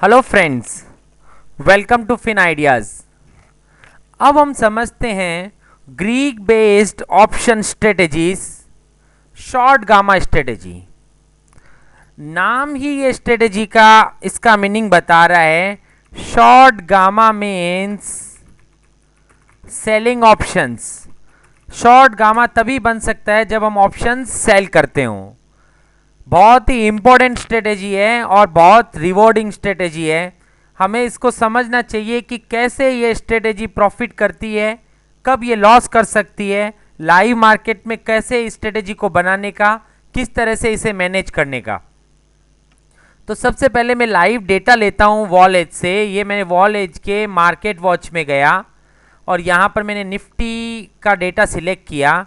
Hello friends, welcome to Fin Ideas. अब हम समझते हैं Greek based option strategies, short gamma strategy. नाम ही ये स्ट्रेटेजी का इसका मीनिंग बता रहा है। Short gamma means selling options. Short gamma तभी बन सकता है जब हम ऑप्शंस सेल करते हों। बहुत ही इंपॉर्टेंट स्ट्रेटेजी है और बहुत रिवॉर्डिंग स्ट्रेटेजी है। हमें इसको समझना चाहिए कि कैसे ये स्ट्रेटेजी प्रॉफिट करती है, कब ये लॉस कर सकती है, लाइव मार्केट में कैसे इस स्ट्रेटेजी को बनाने का, किस तरह से इसे मैनेज करने का। तो सबसे पहले मैं लाइव डेटा लेता हूँ वॉल एज से। ये मैंने वॉल एज के मार्केट वॉच में गया और यहाँ पर मैंने निफ्टी का डेटा सिलेक्ट किया।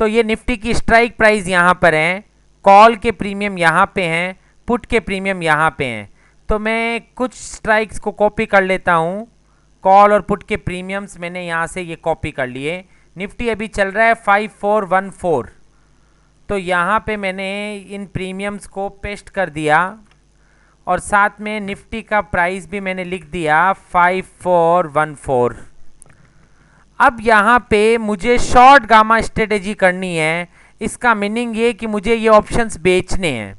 तो ये निफ्टी की स्ट्राइक प्राइस यहाँ पर है, कॉल के प्रीमियम यहाँ पे हैं, पुट के प्रीमियम यहाँ पे हैं। तो मैं कुछ स्ट्राइक्स को कॉपी कर लेता हूँ। कॉल और पुट के प्रीमियम्स मैंने यहाँ से ये कॉपी कर लिए। निफ्टी अभी चल रहा है 5414। तो यहाँ पे मैंने इन प्रीमियम्स को पेस्ट कर दिया और साथ में निफ्टी का प्राइस भी मैंने लिख दिया 5414। अब यहाँ पे मुझे शॉर्ट गामा स्ट्रेटेजी करनी है। इसका मीनिंग ये कि मुझे ये ऑप्शंस बेचने हैं।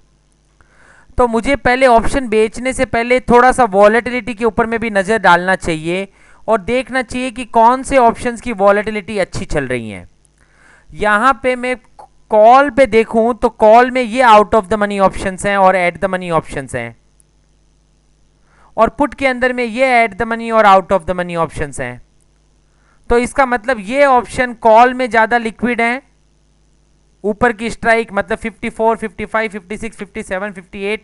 तो मुझे पहले ऑप्शन बेचने से पहले थोड़ा सा वॉलेटिलिटी के ऊपर में भी नज़र डालना चाहिए और देखना चाहिए कि कौन से ऑप्शंस की वॉलेटिलिटी अच्छी चल रही हैं। यहाँ पे मैं कॉल पे देखूं तो कॉल में ये out of the money options हैं और एट द मनी ऑप्शंस हैं, और पुट के अंदर में ये एट द मनी और out of the money options हैं। तो इसका मतलब ये ऑप्शन कॉल में ज़्यादा लिक्विड हैं। ऊपर की स्ट्राइक मतलब 54, 55, 56, 57, 58,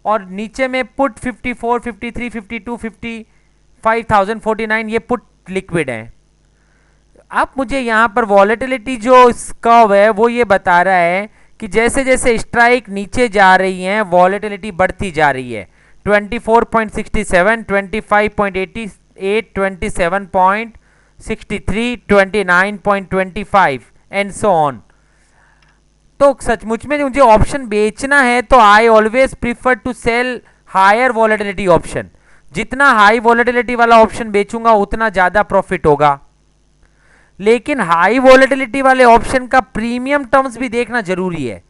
और नीचे में पुट 54, 53, 52, 55,049 ये पुट लिक्विड है। अब मुझे यहाँ पर वॉलेटिलिटी जो कर्व है वो ये बता रहा है कि जैसे जैसे स्ट्राइक नीचे जा रही हैं वॉलेटिलिटी बढ़ती जा रही है। 24.67, 25.88, 27.63, 29.25 एंड सो ऑन। तो सचमुच में मुझे ऑप्शन बेचना है तो I always prefer to sell higher volatility option. जितना हाई वॉलेटिलिटी वाला ऑप्शन बेचूंगा उतना ज़्यादा प्रॉफिट होगा। लेकिन हाई वॉलेटिलिटी वाले ऑप्शन का प्रीमियम टर्म्स भी देखना जरूरी है।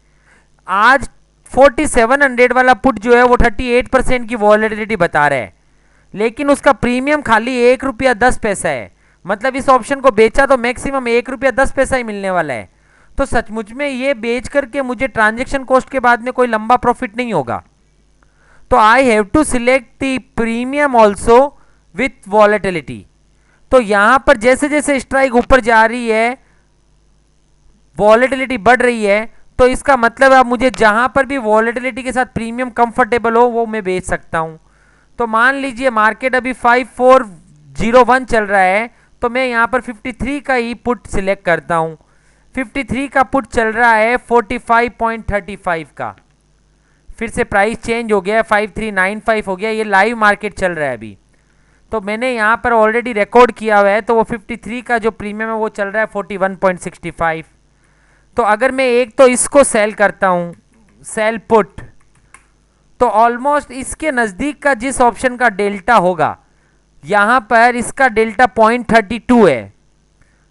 आज 4700 वाला पुट जो है वो 38% की वॉलेटिलिटी बता रहा है, लेकिन उसका प्रीमियम खाली ₹1.10 है। मतलब इस ऑप्शन को बेचा तो मैक्सिमम ₹1.10 ही मिलने वाला है। तो सचमुच में ये बेच करके मुझे ट्रांजैक्शन कॉस्ट के बाद में कोई लंबा प्रॉफिट नहीं होगा। तो I have to select the premium also with volatility. तो यहां पर जैसे जैसे स्ट्राइक ऊपर जा रही है वॉलेटिलिटी बढ़ रही है, तो इसका मतलब अब मुझे जहां पर भी वॉलेटिलिटी के साथ प्रीमियम कंफर्टेबल हो वो मैं बेच सकता हूं। तो मान लीजिए मार्केट अभी 5401 चल रहा है, तो मैं यहां पर 53 का ही पुट सिलेक्ट करता हूं। 53 का पुट चल रहा है 45.35 का। फिर से प्राइस चेंज हो गया है, 5395 हो गया। ये लाइव मार्केट चल रहा है अभी। तो मैंने यहाँ पर ऑलरेडी रिकॉर्ड किया हुआ है, तो वो 53 का जो प्रीमियम है वो चल रहा है 41.65। तो अगर मैं एक तो इसको सेल करता हूँ, सेल पुट, तो ऑलमोस्ट इसके नज़दीक का जिस ऑप्शन का डेल्टा होगा, यहाँ पर इसका डेल्टा 0.32 है।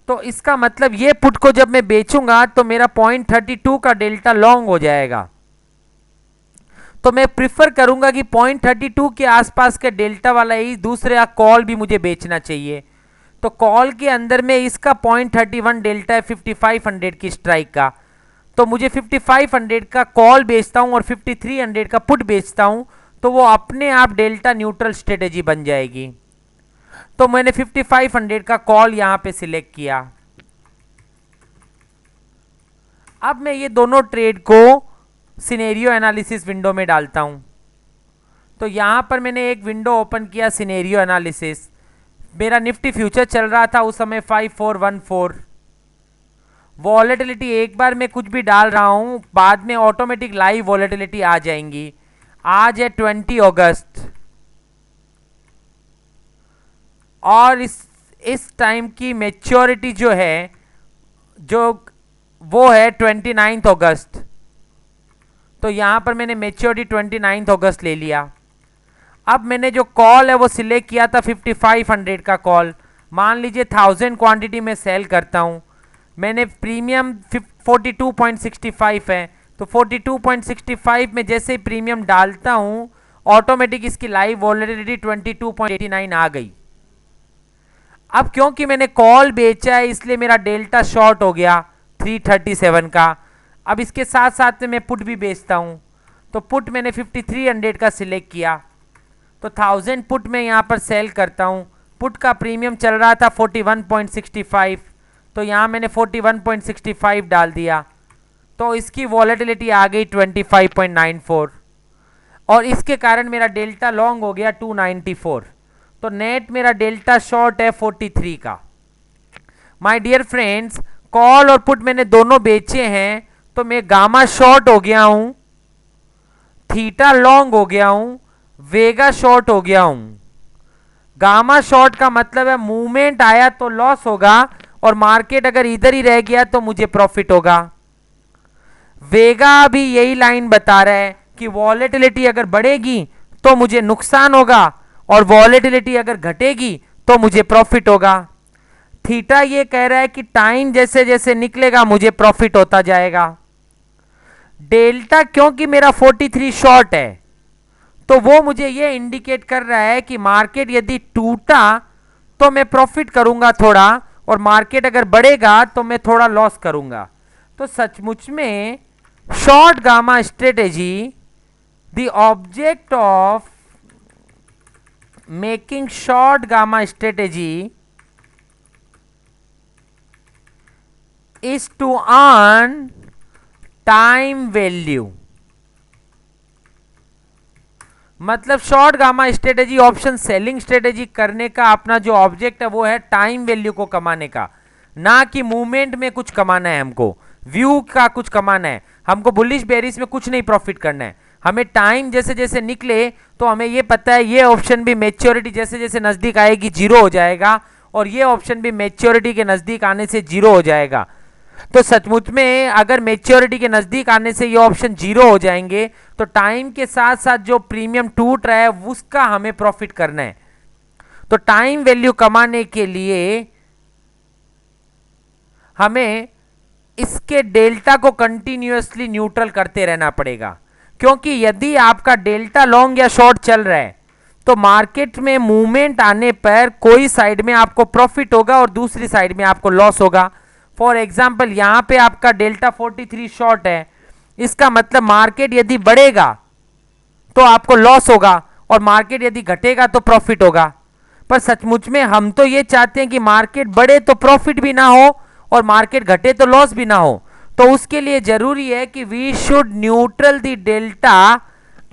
तो इसका मतलब ये पुट को जब मैं बेचूंगा तो मेरा 0.32 का डेल्टा लॉन्ग हो जाएगा। तो मैं प्रिफर करूंगा कि 0.32 के आसपास के डेल्टा वाला ही दूसरा कॉल भी मुझे बेचना चाहिए। तो कॉल के अंदर में इसका 0.31 डेल्टा है 5500 की स्ट्राइक का। तो मुझे 5500 का कॉल बेचता हूं और 5300 का पुट बेचता हूं, तो वो अपने आप डेल्टा न्यूट्रल स्ट्रेटेजी बन जाएगी। तो मैंने 5500 का कॉल यहां पे सिलेक्ट किया। अब मैं ये दोनों ट्रेड को सिनेरियो एनालिसिस विंडो में डालता हूं। तो यहां पर मैंने एक विंडो ओपन किया, सिनेरियो एनालिसिस। मेरा निफ्टी फ्यूचर चल रहा था उस समय 5414। वॉलेटिलिटी एक बार मैं कुछ भी डाल रहा हूं, बाद में ऑटोमेटिक लाइव वॉलेटिलिटी आ जाएंगी। आज है 20 अगस्त और इस टाइम की मैच्योरिटी जो है वो है 29 अगस्त। तो यहाँ पर मैंने मैच्योरिटी 29 अगस्त ले लिया। अब मैंने जो कॉल है वो सिलेक्ट किया था 5500 का कॉल, मान लीजिए 1000 क्वांटिटी में सेल करता हूँ, मैंने प्रीमियम 42.65 है, तो 42.65 में जैसे ही प्रीमियम डालता हूँ ऑटोमेटिक इसकी लाइव वॉलेटिलिटी 22.89 आ गई। अब क्योंकि मैंने कॉल बेचा है इसलिए मेरा डेल्टा शॉर्ट हो गया 337 का। अब इसके साथ साथ में मैं पुट भी बेचता हूँ, तो पुट मैंने 5300 का सिलेक्ट किया, तो 1000 पुट में यहाँ पर सेल करता हूँ। पुट का प्रीमियम चल रहा था 41.65, तो यहाँ मैंने 41.65 डाल दिया, तो इसकी वॉलेटिलिटी आ गई 25.94 और इसके कारण मेरा डेल्टा लॉन्ग हो गया 294। तो नेट मेरा डेल्टा शॉर्ट है 43 का। माय डियर फ्रेंड्स, कॉल और पुट मैंने दोनों बेचे हैं, तो मैं गामा शॉर्ट हो गया हूं, थीटा लॉन्ग हो गया हूं, वेगा शॉर्ट हो गया हूं। गामा शॉर्ट का मतलब है मूवमेंट आया तो लॉस होगा और मार्केट अगर इधर ही रह गया तो मुझे प्रॉफिट होगा। वेगा भी यही लाइन बता रहा है कि वॉलेटिलिटी अगर बढ़ेगी तो मुझे नुकसान होगा और वॉलेटिलिटी अगर घटेगी तो मुझे प्रॉफिट होगा। थीटा ये कह रहा है कि टाइम जैसे जैसे निकलेगा मुझे प्रॉफिट होता जाएगा। डेल्टा क्योंकि मेरा 43 शॉर्ट है तो वो मुझे ये इंडिकेट कर रहा है कि मार्केट यदि टूटा तो मैं प्रॉफिट करूंगा थोड़ा, और मार्केट अगर बढ़ेगा तो मैं थोड़ा लॉस करूंगा। तो सचमुच में short gamma strategy, the object of making short gamma strategy is to earn time value। मतलब short gamma strategy option selling strategy करने का अपना जो ऑब्जेक्ट है वो है टाइम वैल्यू को कमाने का, ना कि मूवमेंट में कुछ कमाना है, हमको व्यू का कुछ कमाना है, हमको बुलिश बेरिश में कुछ नहीं प्रॉफिट करना है। हमें टाइम जैसे जैसे निकले तो हमें ये पता है ये ऑप्शन भी मैच्योरिटी जैसे जैसे नजदीक आएगी जीरो हो जाएगा और ये ऑप्शन भी मैच्योरिटी के नजदीक आने से जीरो हो जाएगा। तो सचमुच में अगर मैच्योरिटी के नजदीक आने से ये ऑप्शन जीरो हो जाएंगे तो टाइम के साथ साथ जो प्रीमियम टूट रहा है उसका हमें प्रॉफिट करना है। तो टाइम वैल्यू कमाने के लिए हमें इसके डेल्टा को कंटिन्यूअसली न्यूट्रल करते रहना पड़ेगा, क्योंकि यदि आपका डेल्टा लॉन्ग या शॉर्ट चल रहा है तो मार्केट में मूवमेंट आने पर कोई साइड में आपको प्रॉफिट होगा और दूसरी साइड में आपको लॉस होगा। फॉर एग्जाम्पल यहां पे आपका डेल्टा 43 शॉर्ट है, इसका मतलब मार्केट यदि बढ़ेगा तो आपको लॉस होगा और मार्केट यदि घटेगा तो प्रॉफिट होगा। पर सचमुच में हम तो ये चाहते हैं कि मार्केट बढ़े तो प्रॉफिट भी ना हो और मार्केट घटे तो लॉस भी ना हो। तो उसके लिए जरूरी है कि we should neutral the delta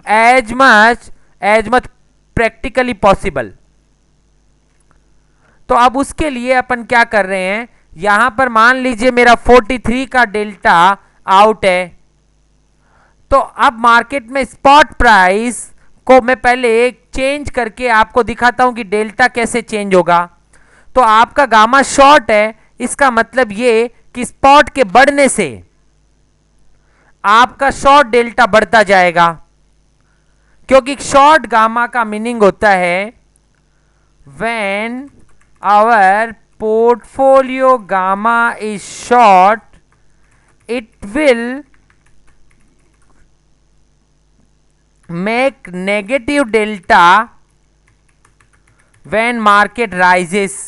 as much practically possible. तो अब उसके लिए अपन क्या कर रहे हैं, यहां पर मान लीजिए मेरा 43 का डेल्टा आउट है, तो अब मार्केट में स्पॉट प्राइस को मैं पहले चेंज करके आपको दिखाता हूं कि डेल्टा कैसे चेंज होगा। तो आपका गामा शॉर्ट है, इसका मतलब ये कि स्पॉट के बढ़ने से आपका शॉर्ट डेल्टा बढ़ता जाएगा, क्योंकि शॉर्ट गामा का मीनिंग होता है when our portfolio gamma is short, it will make negative delta when market rises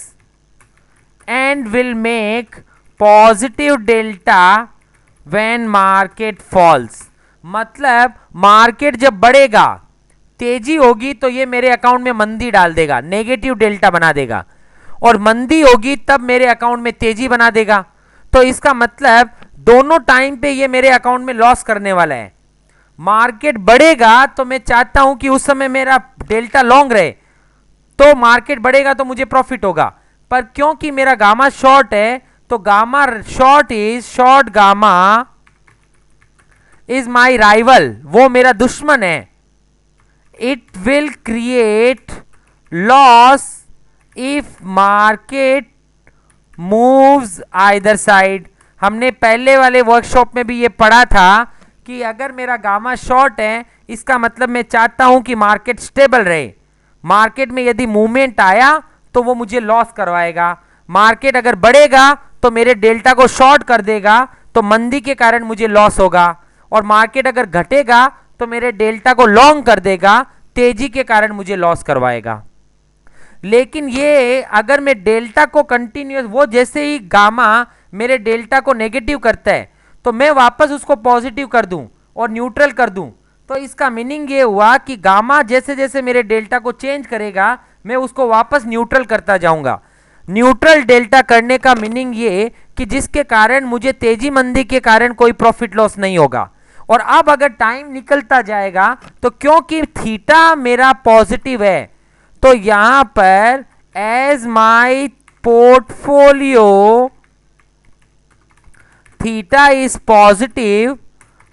and will make positive delta when market falls। मतलब मार्केट जब बढ़ेगा, तेजी होगी तो ये मेरे अकाउंट में मंदी डाल देगा, नेगेटिव डेल्टा बना देगा, और मंदी होगी तब मेरे अकाउंट में तेजी बना देगा। तो इसका मतलब दोनों टाइम पे ये मेरे अकाउंट में लॉस करने वाला है। मार्केट बढ़ेगा तो मैं चाहता हूं कि उस समय मेरा डेल्टा लॉन्ग रहे, तो मार्केट बढ़ेगा तो मुझे प्रॉफिट होगा। पर क्योंकि मेरा गामा शॉर्ट है तो gamma short gamma is my rival, वो मेरा दुश्मन है। It will create loss if market moves either side. हमने पहले वाले वर्कशॉप में भी ये पढ़ा था कि अगर मेरा गामा शॉर्ट है, इसका मतलब मैं चाहता हूं कि मार्केट स्टेबल रहे। मार्केट में यदि मूवमेंट आया तो वो मुझे लॉस करवाएगा। मार्केट अगर बढ़ेगा तो मेरे डेल्टा को शॉर्ट कर देगा, तो मंदी के कारण मुझे लॉस होगा। और मार्केट अगर घटेगा तो मेरे डेल्टा को लॉन्ग कर देगा, तेजी के कारण मुझे लॉस करवाएगा। लेकिन ये अगर मैं डेल्टा को कंटिन्यूस, वो जैसे ही गामा मेरे डेल्टा को नेगेटिव करता है तो मैं वापस उसको पॉजिटिव कर दूं और न्यूट्रल कर दूं, तो इसका मीनिंग ये हुआ कि गामा जैसे जैसे मेरे डेल्टा को चेंज करेगा मैं उसको वापस न्यूट्रल करता जाऊंगा। न्यूट्रल डेल्टा करने का मीनिंग ये कि जिसके कारण मुझे तेजी मंदी के कारण कोई प्रॉफिट लॉस नहीं होगा। और अब अगर टाइम निकलता जाएगा तो क्योंकि थीटा मेरा पॉजिटिव है, तो यहां पर as my portfolio theta is positive,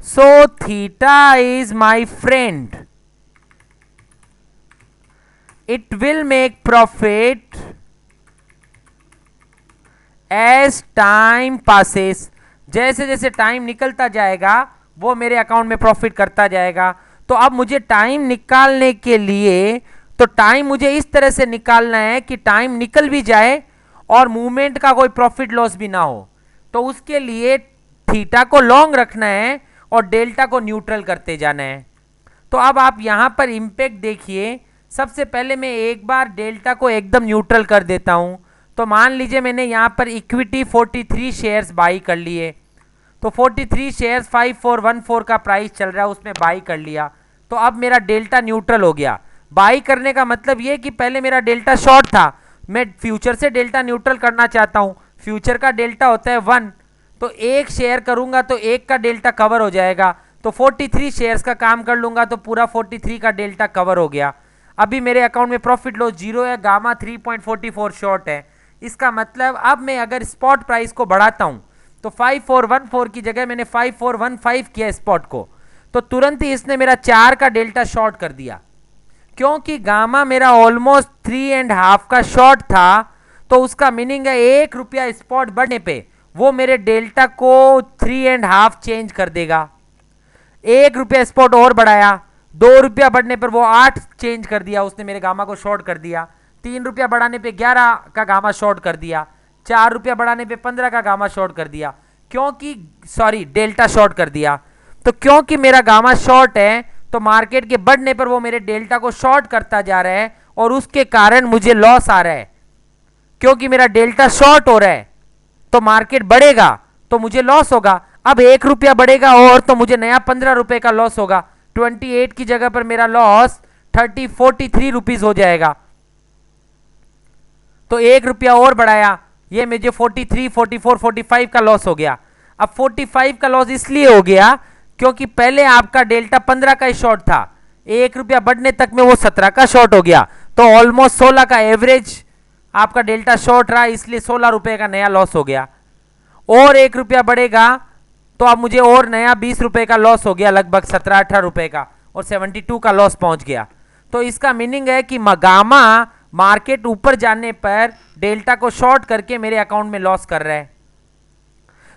so theta is my friend, it will make profit as time passes. जैसे जैसे टाइम निकलता जाएगा वो मेरे अकाउंट में प्रॉफिट करता जाएगा। तो अब मुझे टाइम निकालने के लिए, तो टाइम मुझे इस तरह से निकालना है कि टाइम निकल भी जाए और मूवमेंट का कोई प्रॉफिट लॉस भी ना हो। तो उसके लिए थीटा को लॉन्ग रखना है और डेल्टा को न्यूट्रल करते जाना है। तो अब आप यहां पर इंपैक्ट देखिए। सबसे पहले मैं एक बार डेल्टा को एकदम न्यूट्रल कर देता हूं। तो मान लीजिए मैंने यहां पर इक्विटी 43 शेयर्स बाई कर लिए, तो 43 शेयर्स 5414 का प्राइस चल रहा है, उसमें बाई कर लिया। तो अब मेरा डेल्टा न्यूट्रल हो गया। बाई करने का मतलब ये कि पहले मेरा डेल्टा शॉर्ट था, मैं फ्यूचर से डेल्टा न्यूट्रल करना चाहता हूं। फ्यूचर का डेल्टा होता है 1, तो एक शेयर करूंगा तो एक का डेल्टा कवर हो जाएगा। तो 43 शेयर्स का काम कर लूंगा तो पूरा 43 का डेल्टा कवर हो गया। अभी मेरे अकाउंट में प्रॉफिट लॉस 0 है, गामा 3.44 शॉर्ट है। इसका मतलब अब मैं अगर स्पॉट प्राइस को बढ़ाता हूं तो 5414 की जगह मैंने 5415 किया स्पॉट को, तो तुरंत ही इसने मेरा 4 का डेल्टा शॉर्ट कर दिया। क्योंकि गामा मेरा ऑलमोस्ट 3.5 का शॉर्ट था, तो उसका मीनिंग है 1 रुपया स्पॉट बढ़ने पे वो मेरे डेल्टा को 3.5 चेंज कर देगा। 1 रुपया स्पॉट और बढ़ाया, 2 रुपया बढ़ने पर वो 8 चेंज कर दिया, उसने मेरे गामा को शॉर्ट कर दिया। 3 रुपया बढ़ाने पे 11 का गामा शॉर्ट कर दिया। 4 रुपया बढ़ाने पे 15 का गामा शॉर्ट कर दिया, क्योंकि सॉरी डेल्टा शॉर्ट कर दिया। तो क्योंकि मेरा गामा शॉर्ट है तो मार्केट के बढ़ने पर वो मेरे डेल्टा को शॉर्ट करता जा रहा है और उसके कारण मुझे लॉस आ रहा है। क्योंकि मेरा डेल्टा शॉर्ट हो रहा है तो मार्केट बढ़ेगा तो मुझे लॉस होगा। अब 1 रुपया बढ़ेगा और तो मुझे नया 15 रुपए का लॉस होगा। 28 की जगह पर मेरा लॉस 43 रुपीज हो जाएगा। तो 1 रुपया और बढ़ाया, ये मुझे 43, 44, 45 का लॉस हो गया। अब 45 का लॉस इसलिए हो गया क्योंकि पहले आपका डेल्टा 15 का ही शॉर्ट था, 1 रुपया बढ़ने तक में वो 17 का शॉर्ट हो गया, तो ऑलमोस्ट 16 का एवरेज आपका डेल्टा शॉर्ट रहा, इसलिए 16 रुपए का नया लॉस हो गया। और 1 रुपया बढ़ेगा तो अब मुझे और नया 20 रुपए का लॉस हो गया, लगभग 17-18 रुपए का, और 72 का लॉस पहुंच गया। तो इसका मीनिंग है कि गामा मार्केट ऊपर जाने पर डेल्टा को शॉर्ट करके मेरे अकाउंट में लॉस कर रहा है।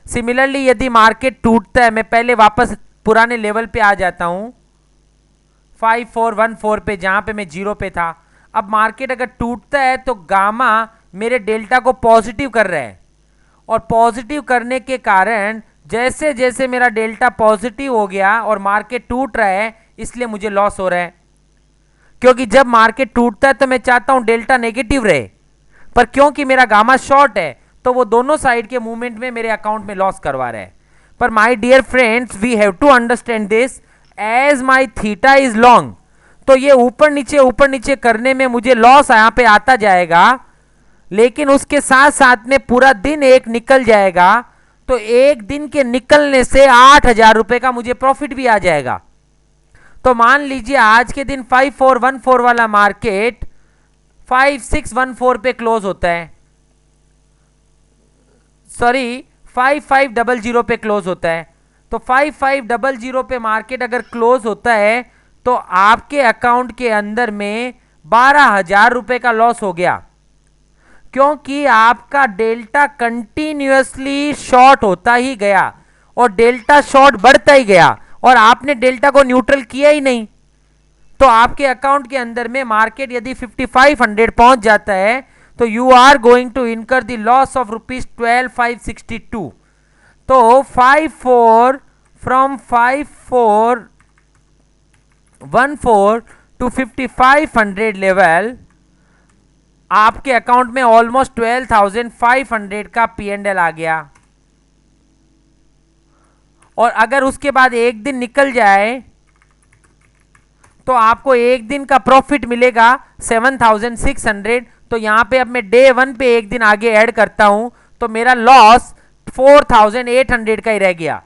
सिमिलरली यदि मार्केट टूटता है, मैं पहले वापस पुराने लेवल पे आ जाता हूं 5414 पे, जहां पे मैं 0 पे था। अब मार्केट अगर टूटता है तो गामा मेरे डेल्टा को पॉजिटिव कर रहा है, और पॉजिटिव करने के कारण जैसे जैसे मेरा डेल्टा पॉजिटिव हो गया और मार्केट टूट रहा है, इसलिए मुझे लॉस हो रहा है। क्योंकि जब मार्केट टूटता है तो मैं चाहता हूं डेल्टा नेगेटिव रहे, पर क्योंकि मेरा गामा शॉर्ट है तो वो दोनों साइड के मूवमेंट में मेरे अकाउंट में लॉस करवा रहा है। पर my dear friends, we have to understand this, as my theta is long, तो ये ऊपर नीचे करने में मुझे लॉस यहां पे आता जाएगा, लेकिन उसके साथ साथ में पूरा दिन एक निकल जाएगा, तो एक दिन के निकलने से 8,000 रुपए का मुझे प्रॉफिट भी आ जाएगा। तो मान लीजिए आज के दिन 5414 वाला मार्केट 5614 पे क्लोज होता है, सॉरी 5500 पे क्लोज होता है। तो 5500 पे मार्केट अगर क्लोज होता है तो आपके अकाउंट के अंदर में 12,000 रुपए का लॉस हो गया, क्योंकि आपका डेल्टा कंटिन्यूअसली शॉर्ट होता ही गया और डेल्टा शॉर्ट बढ़ता ही गया, और आपने डेल्टा को न्यूट्रल किया ही नहीं, तो आपके अकाउंट के अंदर में मार्केट यदि 5500 पहुंच जाता है तो you are going to incur the loss of ₹12,562। तो 54 फ्रॉम 5414 टू 5500 लेवल आपके अकाउंट में ऑलमोस्ट 12,500 का P&L आ गया। और अगर उसके बाद एक दिन निकल जाए तो आपको एक दिन का प्रॉफिट मिलेगा 7,600। तो यहां पे अब मैं डे 1 पे एक दिन आगे ऐड करता हूं तो मेरा लॉस 4,800 का ही रह गया।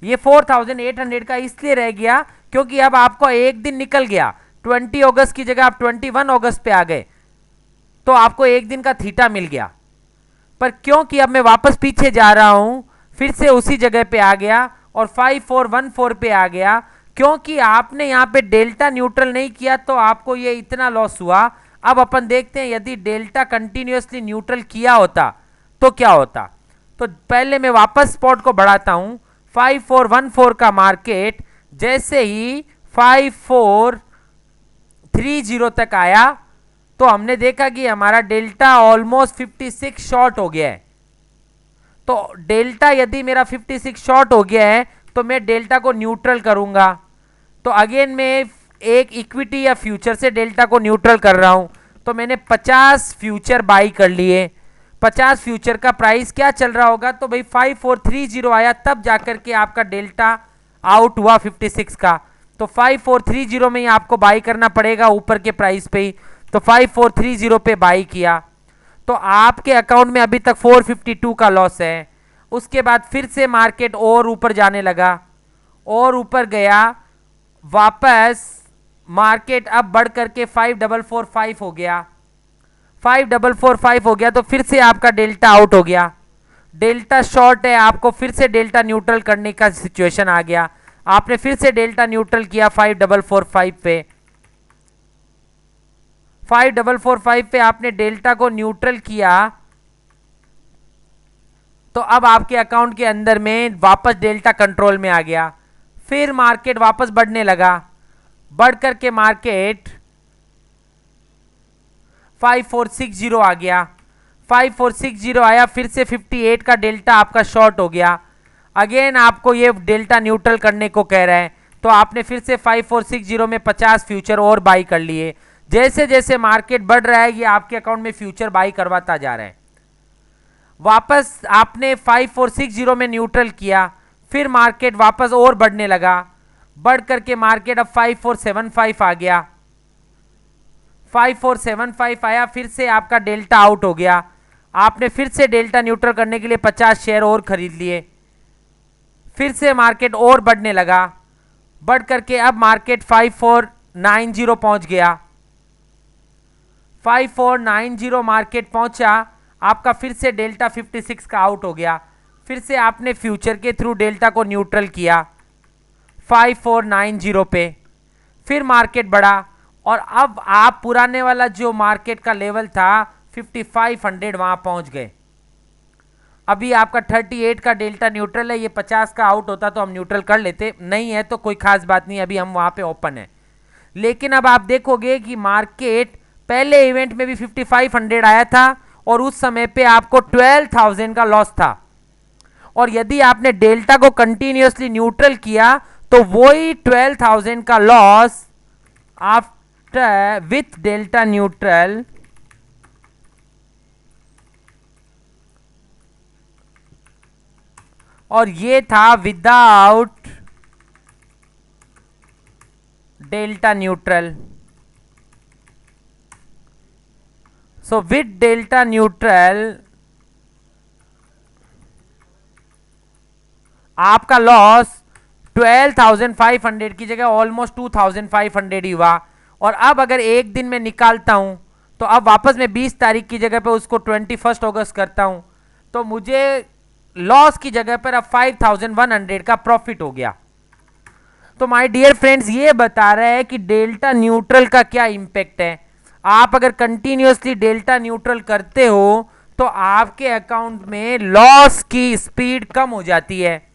ये 4,800 का इसलिए रह गया क्योंकि अब आपको एक दिन निकल गया, 20 अगस्त की जगह आप 21 अगस्त पे आ गए, तो आपको एक दिन का थीटा मिल गया। पर क्योंकि अब मैं वापस पीछे जा रहा हूं, फिर से उसी जगह पे आ गया और 5414 पे आ गया, क्योंकि आपने यहां पे डेल्टा न्यूट्रल नहीं किया तो आपको ये इतना लॉस हुआ। अब अपन देखते हैं यदि डेल्टा कंटिन्यूअसली न्यूट्रल किया होता तो क्या होता। तो पहले मैं वापस स्पॉट को बढ़ाता हूं। 5414 का मार्केट जैसे ही 5430 तक आया तो हमने देखा कि हमारा डेल्टा ऑलमोस्ट 56 शॉर्ट हो गया है। तो डेल्टा यदि मेरा 56 शॉर्ट हो गया है तो मैं डेल्टा को न्यूट्रल करूंगा। तो अगेन मैं एक इक्विटी या फ्यूचर से डेल्टा को न्यूट्रल कर रहा हूं। तो मैंने 50 फ्यूचर बाई कर लिए। 50 फ्यूचर का प्राइस क्या चल रहा होगा, तो भाई 5430 आया, तब जाकर के आपका डेल्टा आउट हुआ 56 का। तो 5430 में ही आपको बाई करना पड़ेगा ऊपर के प्राइस पे ही। तो 5430 पे बाई किया तो आपके अकाउंट में अभी तक 452 का लॉस है। उसके बाद फिर से मार्केट और ऊपर जाने लगा और ऊपर गया, वापस मार्केट अब बढ़ करके 5445 हो गया। 5445 हो गया तो फिर से आपका डेल्टा आउट हो गया, डेल्टा शॉर्ट है, आपको फिर से डेल्टा न्यूट्रल करने का सिचुएशन आ गया। आपने फिर से डेल्टा न्यूट्रल किया 5445 पे। 5445 पे आपने डेल्टा को न्यूट्रल किया तो अब आपके अकाउंट के अंदर में वापस डेल्टा कंट्रोल में आ गया। फिर मार्केट वापस बढ़ने लगा, बढ़ करके मार्केट 5460 आ गया। 5460 आया, फिर से 58 का डेल्टा आपका शॉर्ट हो गया। अगेन आपको ये डेल्टा न्यूट्रल करने को कह रहा है तो आपने फिर से 5460 में 50 फ्यूचर और बाई कर लिए। जैसे जैसे मार्केट बढ़ रहा है ये आपके अकाउंट में फ्यूचर बाई करवाता जा रहा है। वापस आपने 5460 में न्यूट्रल किया, फिर मार्केट वापस और बढ़ने लगा, बढ़ करके मार्केट अब 5475 आ गया। 5475 आया, फिर से आपका डेल्टा आउट हो गया। आपने फिर से डेल्टा न्यूट्रल करने के लिए 50 शेयर और खरीद लिए। फिर से मार्केट और बढ़ने लगा, बढ़ करके अब मार्केट 5490 पहुंच गया। 5490 मार्केट पहुंचा, आपका फिर से डेल्टा 56 का आउट हो गया। फिर से आपने फ्यूचर के थ्रू डेल्टा को न्यूट्रल किया 5490 पे, फिर मार्केट बढ़ा और अब आप पुराने वाला जो मार्केट का लेवल था 5500 वहां पहुंच गए। अभी आपका 38 का डेल्टा न्यूट्रल है, ये 50 का आउट होता तो हम न्यूट्रल कर लेते, नहीं है तो कोई खास बात नहीं, अभी हम वहां पे ओपन है। लेकिन अब आप देखोगे कि मार्केट पहले इवेंट में भी 5500 आया था और उस समय पे आपको 12,000 का लॉस था। और यदि आपने डेल्टा को कंटिन्यूअसली न्यूट्रल किया तो वही 12,000 का loss after with delta neutral और ये था without delta neutral. So with delta neutral आपका लॉस 12,500 की जगह ऑलमोस्ट 2,500 ही हुआ। और अब अगर एक दिन में निकालता हूं तो अब वापस मैं 20 तारीख की जगह पे उसको 21 अगस्त करता हूं तो मुझे लॉस की जगह पर अब 5,100 का प्रॉफिट हो गया। तो माय डियर फ्रेंड्स, ये बता रहा है कि डेल्टा न्यूट्रल का क्या इंपैक्ट है। आप अगर कंटिन्यूअसली डेल्टा न्यूट्रल करते हो तो आपके अकाउंट में लॉस की स्पीड कम हो जाती है।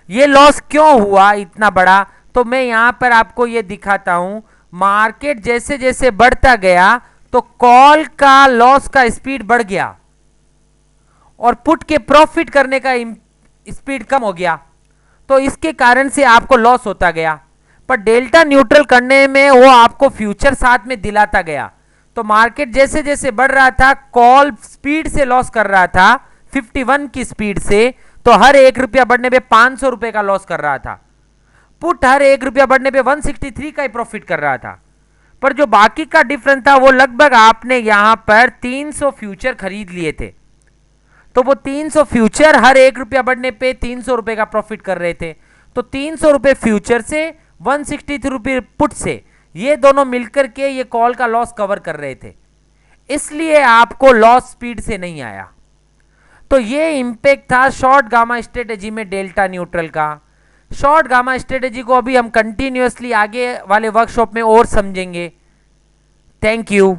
ये लॉस क्यों हुआ इतना बड़ा, तो मैं यहां पर आपको ये दिखाता हूं। मार्केट जैसे जैसे बढ़ता गया तो कॉल का लॉस का स्पीड बढ़ गया और पुट के प्रॉफिट करने का स्पीड कम हो गया, तो इसके कारण से आपको लॉस होता गया। पर डेल्टा न्यूट्रल करने में वो आपको फ्यूचर साथ में दिलाता गया। तो मार्केट जैसे जैसे बढ़ रहा था, कॉल स्पीड से लॉस कर रहा था 51 की स्पीड से, तो हर 1 रुपया बढ़ने पे 500 रुपए का लॉस कर रहा था। पुट हर 1 रुपया बढ़ने पे 163 का ही प्रॉफिट कर रहा था। पर जो बाकी का डिफरेंस था वो लगभग आपने यहां पर 300 फ्यूचर खरीद लिए थे, तो वो 300 फ्यूचर हर 1 रुपया बढ़ने पे 300 रुपए का प्रॉफिट कर रहे थे। तो 300 रुपए फ्यूचर से 163 रुपए पुट से, ये दोनों मिलकर के ये कॉल का लॉस कवर कर रहे थे, इसलिए आपको लॉस स्पीड से नहीं आया। तो ये इंपैक्ट था शॉर्ट गामा स्ट्रेटेजी में डेल्टा न्यूट्रल का। शॉर्ट गामा स्ट्रेटेजी को अभी हम कंटिन्यूअसली आगे वाले वर्कशॉप में और समझेंगे। Thank you.